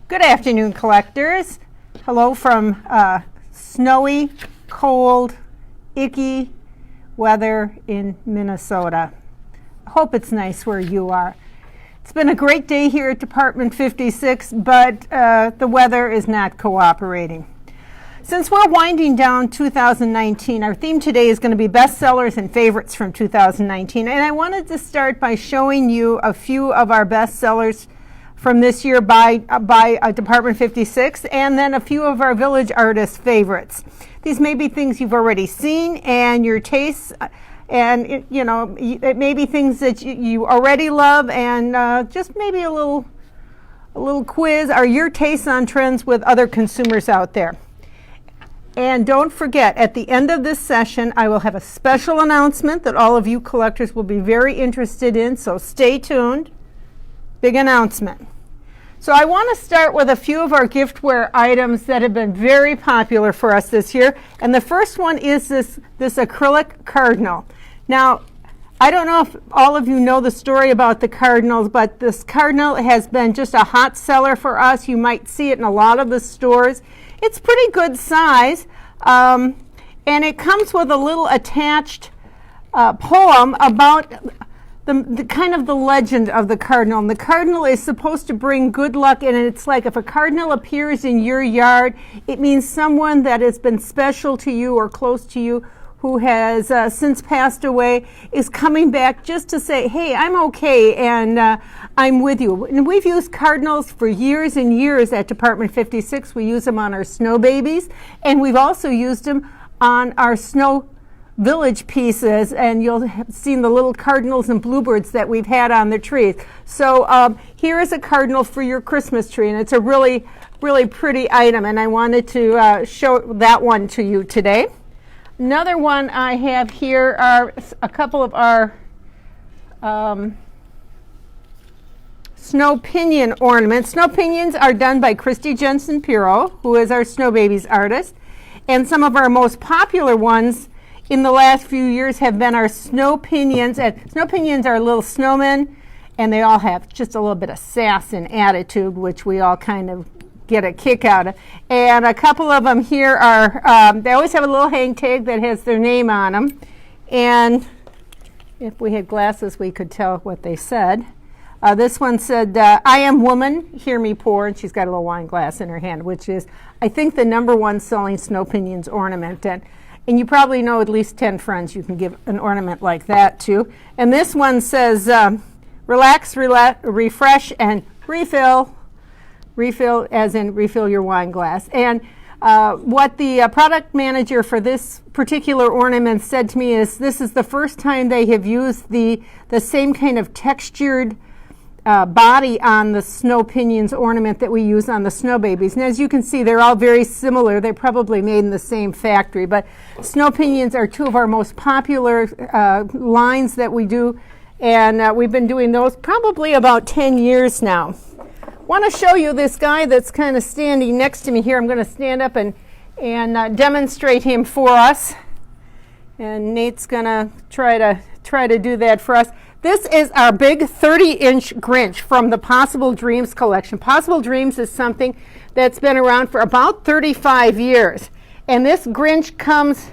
Good afternoon, collectors. Hello from snowy, cold, icky weather in Minnesota. Hope it's nice where you are. It's been a great day here at Department 56, but the weather is not cooperating. Since we're winding down 2019, our theme today is going to be bestsellers and favorites from 2019. And I wanted to start by showing you a few of our bestsellers from this year by Department 56, and then a few of our Village Artist favorites. These may be things you've already seen and your tastes, and it may be things that you already love, and just maybe a little quiz are your tastes on trends with other consumers out there. And don't forget, at the end of this session, I will have a special announcement that all of you collectors will be very interested in, so stay tuned. Big announcement. So I want to start with a few of our giftware items that have been very popular for us this year. And the first one is this acrylic cardinal. Now, I don't know if all of you know the story about the cardinals, but this cardinal has been just a hot seller for us. You might see it in a lot of the stores. It's pretty good size, and it comes with a little attached poem about the kind of the legend of the cardinal. And the cardinal is supposed to bring good luck, and it's like if a cardinal appears in your yard, it means someone that has been special to you or close to you who has since passed away is coming back just to say, hey, I'm okay, and I'm with you. And we've used cardinals for years and years at Department 56. We use them on our snow babies, and we've also used them on our snow village pieces, and you'll have seen the little cardinals and bluebirds that we've had on the trees. So here is a cardinal for your Christmas tree, and it's a really, really pretty item, and I wanted to show that one to you today. Another one I have here are a couple of our snow pinion ornaments. Snow pinions are done by Christy Jensen Piro, who is our Snow Babies artist, and some of our most popular ones in the last few years have been our snow pinions. And snow pinions are little snowmen, and they all have just a little bit of sass and attitude, which we all kind of get a kick out of. And a couple of them here are, they always have a little hang tag that has their name on them. And if we had glasses, we could tell what they said. This one said, I am woman, hear me pour, and she's got a little wine glass in her hand, which is, I think, the #1 selling snow pinions ornament. And you probably know at least 10 friends you can give an ornament like that to. And this one says, relax, refresh, and refill. Refill as in refill your wine glass. And what the product manager for this particular ornament said to me is this is the first time they have used the same kind of textured body on the snow pinions ornament that we use on the snow babies. And as you can see, they're all very similar. They're probably made in the same factory. But snow pinions are two of our most popular lines that we do. And we've been doing those probably about 10 years now. I want to show you this guy that's kind of standing next to me here. I'm going to stand up and demonstrate him for us. And Nate's going to try to do that for us. This is our big 30-inch Grinch from the Possible Dreams collection. Possible Dreams is something that's been around for about 35 years. And this Grinch comes,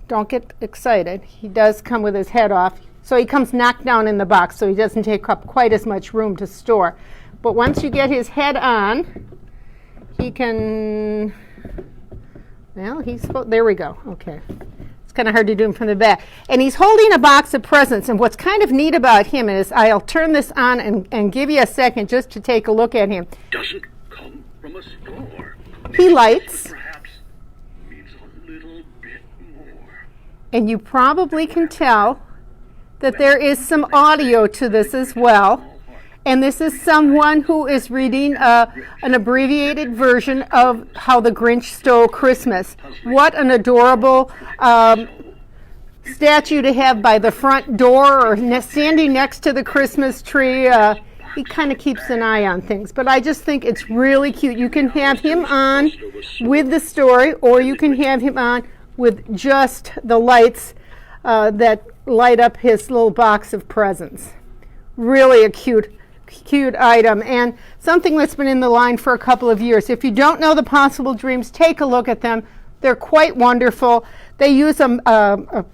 don't get excited, he does come with his head off. So he comes knocked down in the box, so he doesn't take up quite as much room to store. But once you get his head on, he can, well, there we go, okay. Kind of hard to do him from the back. And he's holding a box of presents. And what's kind of neat about him is I'll turn this on and give you a second just to take a look at him. Doesn't come from a store. He lights. Perhaps means a little bit more. And you probably can tell that there is some audio to this as well. And this is someone who is reading an abbreviated version of How the Grinch Stole Christmas. What an adorable statue to have by the front door or standing next to the Christmas tree. He kind of keeps an eye on things. But I just think it's really cute. You can have him on with the story, or you can have him on with just the lights that light up his little box of presents. Really a cute cute item and something that's been in the line for a couple of years. If you don't know the Possible Dreams, take a look at them. They're quite wonderful. They use a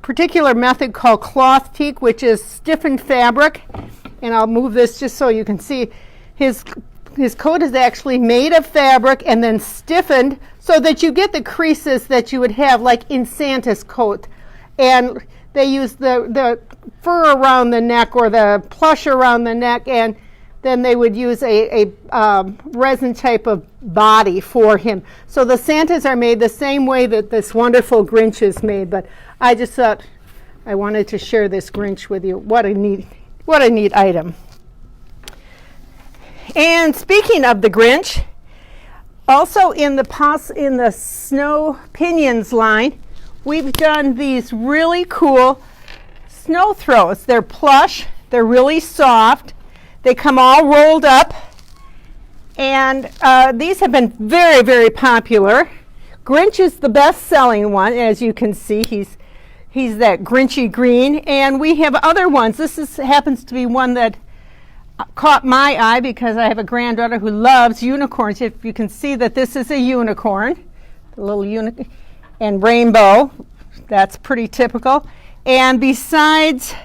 particular method called cloth teak, which is stiffened fabric. And I'll move this just so you can see. His coat is actually made of fabric and then stiffened so that you get the creases that you would have like in Santa's coat. And they use the fur around the neck or the plush around the neck, and then they would use a resin type of body for him. So the Santas are made the same way that this wonderful Grinch is made, but I just thought I wanted to share this Grinch with you. What a neat item. And speaking of the Grinch, also in the Snow Pinions line, we've done these really cool snow throws. They're plush, they're really soft, they come all rolled up, and these have been very, very popular. Grinch is the best-selling one, as you can see. He's that Grinchy green, and we have other ones. This happens to be one that caught my eye because I have a granddaughter who loves unicorns. If you can see that this is a unicorn, a little unicorn, and rainbow. That's pretty typical. And besides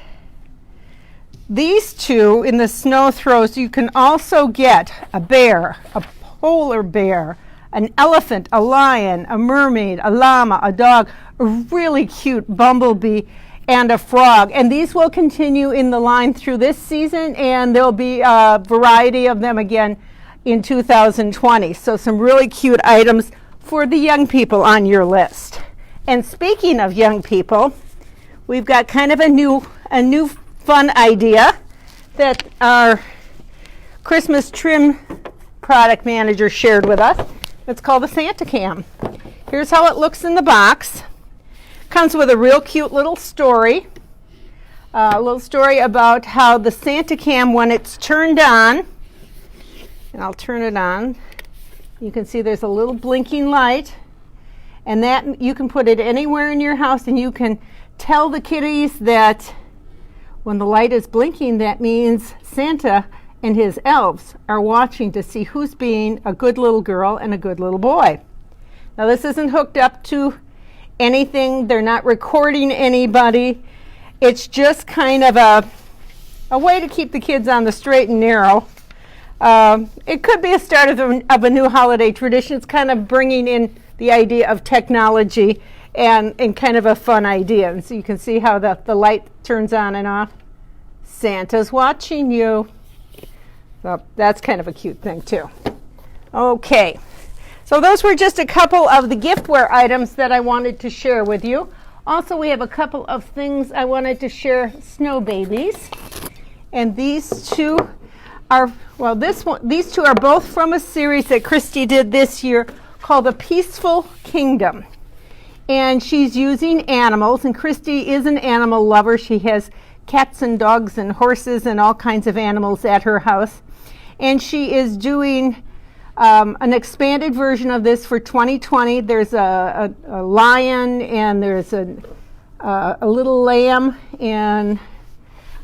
these two in the snow throws, you can also get a bear, a polar bear, an elephant, a lion, a mermaid, a llama, a dog, a really cute bumblebee, and a frog. And these will continue in the line through this season, and there'll be a variety of them again in 2020. So some really cute items for the young people on your list. And speaking of young people, we've got kind of a new fun idea that our Christmas trim product manager shared with us. It's called the Santa Cam. Here's how it looks in the box. Comes with a real cute little story. A little story about how the Santa Cam, when it's turned on, and I'll turn it on, you can see there's a little blinking light, and that you can put it anywhere in your house, and you can tell the kiddies that when the light is blinking, that means Santa and his elves are watching to see who's being a good little girl and a good little boy. Now, this isn't hooked up to anything. They're not recording anybody. It's just kind of a way to keep the kids on the straight and narrow. It could be a start of a new holiday tradition. It's kind of bringing in the idea of technology and kind of a fun idea. And so you can see how the light turns on and off. Santa's watching you. So that's kind of a cute thing too. Okay, so those were just a couple of the giftware items that I wanted to share with you. Also, we have a couple of things I wanted to share. Snow babies, and these two are, well, these two are both from a series that Christy did this year called The Peaceful Kingdom. And she's using animals, and Christy is an animal lover. She has cats and dogs and horses and all kinds of animals at her house. And she is doing an expanded version of this for 2020. There's a lion, and there's a little lamb, and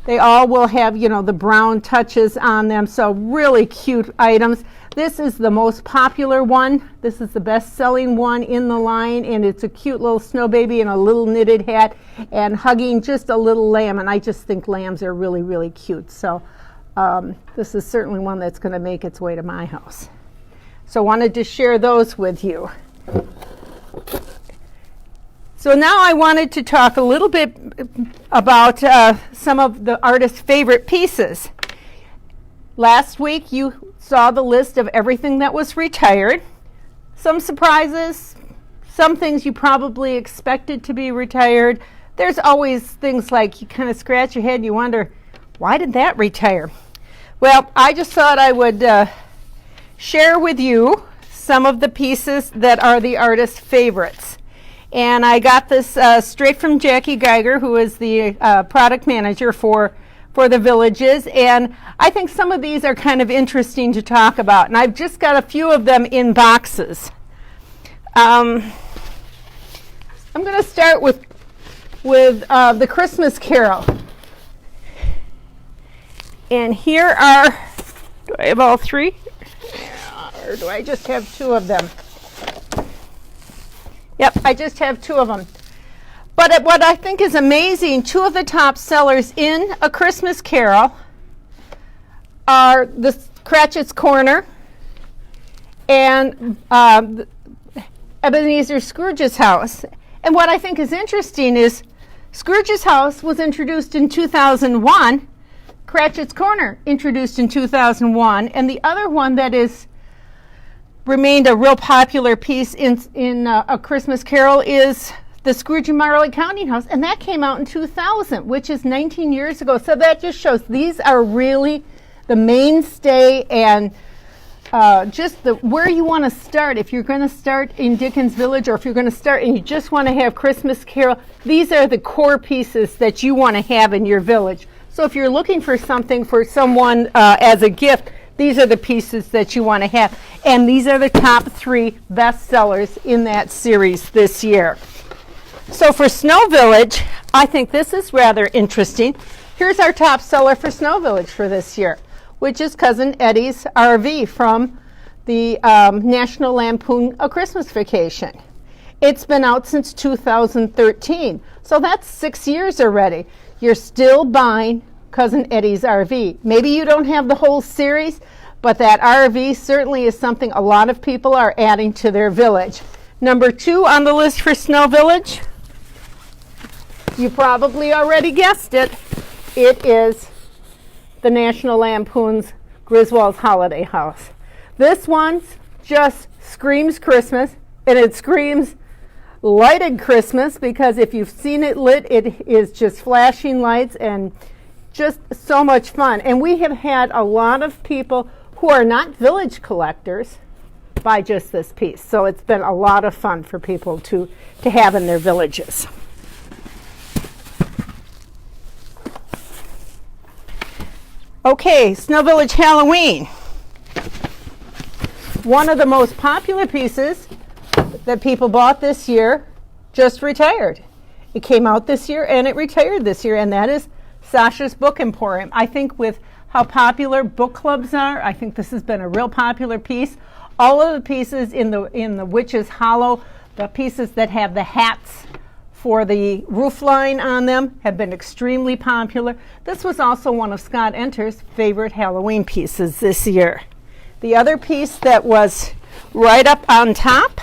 they all will have, the brown touches on them. So really cute items. This is the most popular one. This is the best-selling one in the line, and it's a cute little snow baby in a little knitted hat and hugging just a little lamb, and I just think lambs are really, really cute. So this is certainly one that's going to make its way to my house. So wanted to share those with you. So now I wanted to talk a little bit about some of the artist's favorite pieces. Last week you saw the list of everything that was retired. Some surprises, some things you probably expected to be retired. There's always things like you kind of scratch your head and you wonder, why did that retire? Well, I just thought I would share with you some of the pieces that are the artist's favorites. And I got this straight from Jackie Geiger, who is the product manager for the Villages, and I think some of these are kind of interesting to talk about, and I've just got a few of them in boxes. I'm going to start with the Christmas Carol. And here are, do I have all three? Or do I just have two of them? Yep, I just have two of them. But what I think is amazing, two of the top sellers in A Christmas Carol are the Cratchit's Corner and Ebenezer Scrooge's House. And what I think is interesting is Scrooge's House was introduced in 2001, Cratchit's Corner introduced in 2001, and the other one that is remained a real popular piece in A Christmas Carol is the Scrooge and Marley Counting House, and that came out in 2000, which is 19 years ago. So that just shows these are really the mainstay and just where you want to start. If you're going to start in Dickens Village, or if you're going to start and you just want to have Christmas Carol, these are the core pieces that you want to have in your village. So if you're looking for something for someone as a gift, these are the pieces that you want to have. And these are the top three best sellers in that series this year. So for Snow Village, I think this is rather interesting. Here's our top seller for Snow Village for this year, which is Cousin Eddie's RV from the National Lampoon A Christmas Vacation. It's been out since 2013, so that's 6 years already. You're still buying Cousin Eddie's RV. Maybe you don't have the whole series, but that RV certainly is something a lot of people are adding to their village. Number 2 on the list for Snow Village, you probably already guessed it. It is the National Lampoon's Griswold's Holiday House. This one just screams Christmas, and it screams lighted Christmas, because if you've seen it lit, it is just flashing lights and just so much fun. And we have had a lot of people who are not village collectors buy just this piece. So it's been a lot of fun for people to have in their villages. Okay, Snow Village Halloween. One of the most popular pieces that people bought this year just retired. It came out this year and it retired this year, and that is Sasha's Book Emporium. I think with how popular book clubs are, I think this has been a real popular piece. All of the pieces in the Witch's Hollow, the pieces that have the hats for the roofline on them, have been extremely popular. This was also one of Scott Enter's favorite Halloween pieces this year. The other piece that was right up on top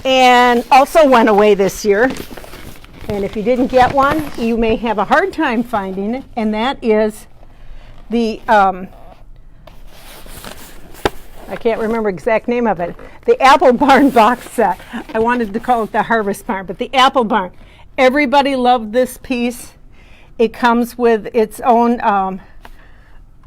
and also went away this year, and if you didn't get one, you may have a hard time finding it, and that is the I can't remember exact name of it, the Apple Barn box set. I wanted to call it the Harvest Barn, but the Apple Barn. Everybody loved this piece. It comes with its own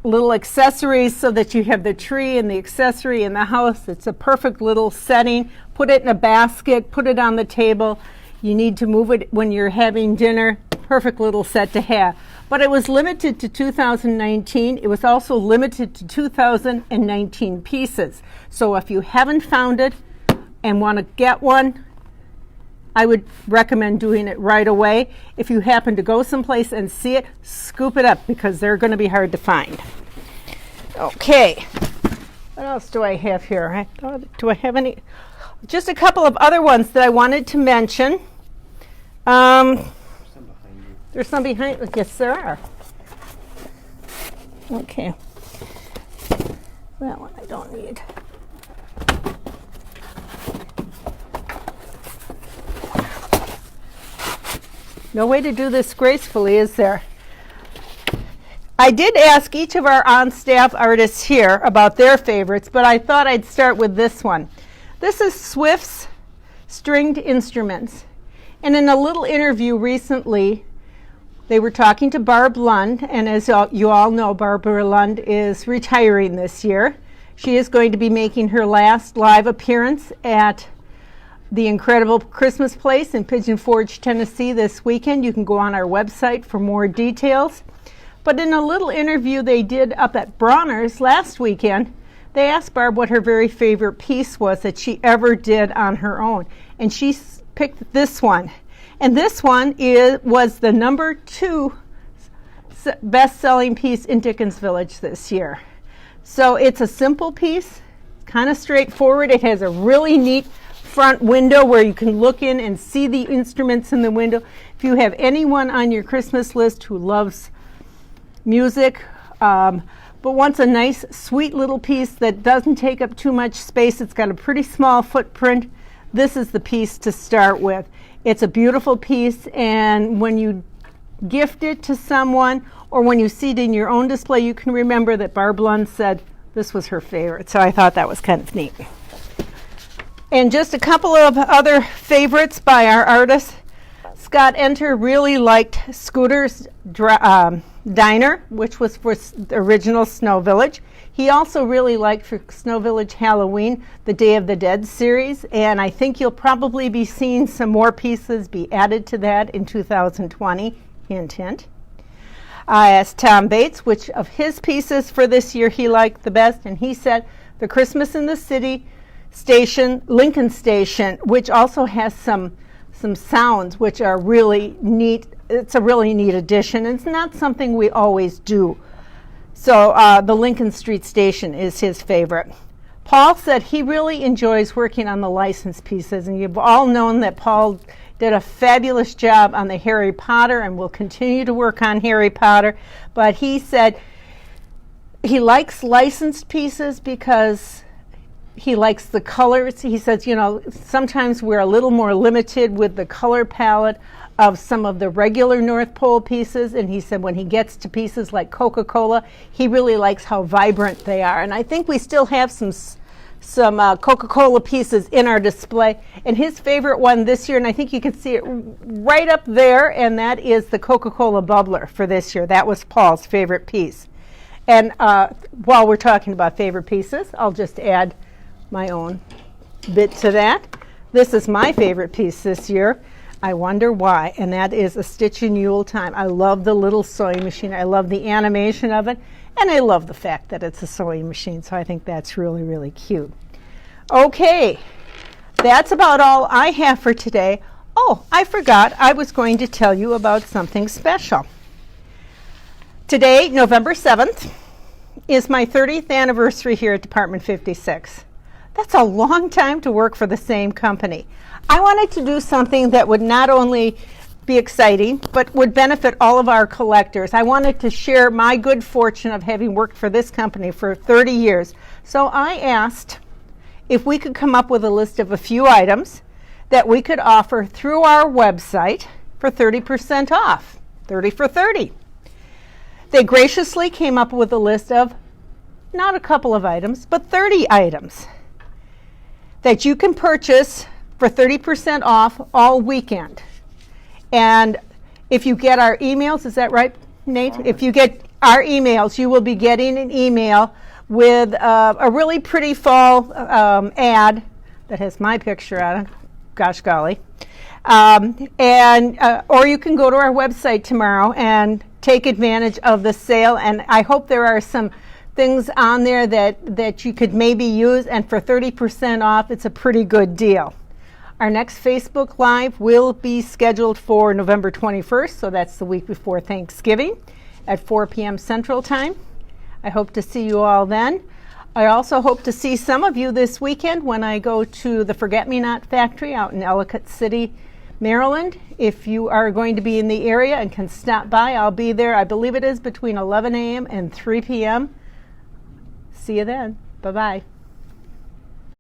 little accessories so that you have the tree and the accessory in the house. It's a perfect little setting. Put it in a basket, put it on the table. You need to move it when you're having dinner. Perfect little set to have. But it was limited to 2019. It was also limited to 2019 pieces. So if you haven't found it and want to get one, I would recommend doing it right away. If you happen to go someplace and see it, scoop it up, because they're going to be hard to find. Okay, what else do I have here? Do I have any? Just a couple of other ones that I wanted to mention. There's some behind. Yes, there are. Okay. That one I don't need. No way to do this gracefully, is there? I did ask each of our on-staff artists here about their favorites, but I thought I'd start with this one. This is Swift's Stringed Instruments. And in a little interview recently, they were talking to Barb Lund, and as you all know, Barbara Lund is retiring this year. She is going to be making her last live appearance at the incredible Christmas Place in Pigeon Forge, Tennessee this weekend. You can go on our website for more details. But in a little interview they did up at Bronner's last weekend, they asked Barb what her very favorite piece was that she ever did on her own. And she picked this one. And this one was the number 2 best-selling piece in Dickens Village this year. So it's a simple piece, kind of straightforward. It has a really neat front window where you can look in and see the instruments in the window. If you have anyone on your Christmas list who loves music, but wants a nice, sweet little piece that doesn't take up too much space, it's got a pretty small footprint, this is the piece to start with. It's a beautiful piece, and when you gift it to someone or when you see it in your own display, you can remember that Barb Lund said this was her favorite. So I thought that was kind of neat. And just a couple of other favorites by our artists. Scott Enter really liked Scooter's Diner, which was for the original Snow Village. He also really liked for Snow Village Halloween, the Day of the Dead series, and I think you'll probably be seeing some more pieces be added to that in 2020, hint, hint. I asked Tom Bates which of his pieces for this year he liked the best, and he said the Christmas in the City station, Lincoln Station, which also has some sounds which are really neat. It's a really neat addition. It's not something we always do. So the Lincoln Street Station is his favorite. Paul said he really enjoys working on the licensed pieces, and you've all known that Paul did a fabulous job on the Harry Potter and will continue to work on Harry Potter, but he said he likes licensed pieces because he likes the colors. He says, you know, sometimes we're a little more limited with the color palette of some of the regular North Pole pieces, and he said when he gets to pieces like Coca-Cola, he really likes how vibrant they are. And I think we still have some Coca-Cola pieces in our display, and his favorite one this year, and I think you can see it right up there, and that is the Coca-Cola Bubbler for this year. That was Paul's favorite piece. And while we're talking about favorite pieces, I'll just add my own bit to that. This is my favorite piece this year. I wonder why, and that is A Stitch in Yule Time. I love the little sewing machine. I love the animation of it, and I love the fact that it's a sewing machine, so I think that's really, really cute. Okay, that's about all I have for today. Oh, I forgot I was going to tell you about something special. Today, November 7th, is my 30th anniversary here at Department 56. That's a long time to work for the same company. I wanted to do something that would not only be exciting, but would benefit all of our collectors. I wanted to share my good fortune of having worked for this company for 30 years. So I asked if we could come up with a list of a few items that we could offer through our website for 30% off, 30 for 30. They graciously came up with a list of not a couple of items, but 30 items that you can purchase for 30% off all weekend. And if you get our emails, is that right, Nate? If you get our emails, you will be getting an email with a really pretty fall ad that has my picture on it. Gosh golly. Or you can go to our website tomorrow and take advantage of the sale. And I hope there are some things on there that you could maybe use, and for 30% off, it's a pretty good deal. Our next Facebook Live will be scheduled for November 21st, so that's the week before Thanksgiving at 4 p.m. Central Time. I hope to see you all then. I also hope to see some of you this weekend when I go to the Forget-Me-Not Factory out in Ellicott City, Maryland. If you are going to be in the area and can stop by, I'll be there. I believe it is between 11 a.m. and 3 p.m. See you then. Bye-bye.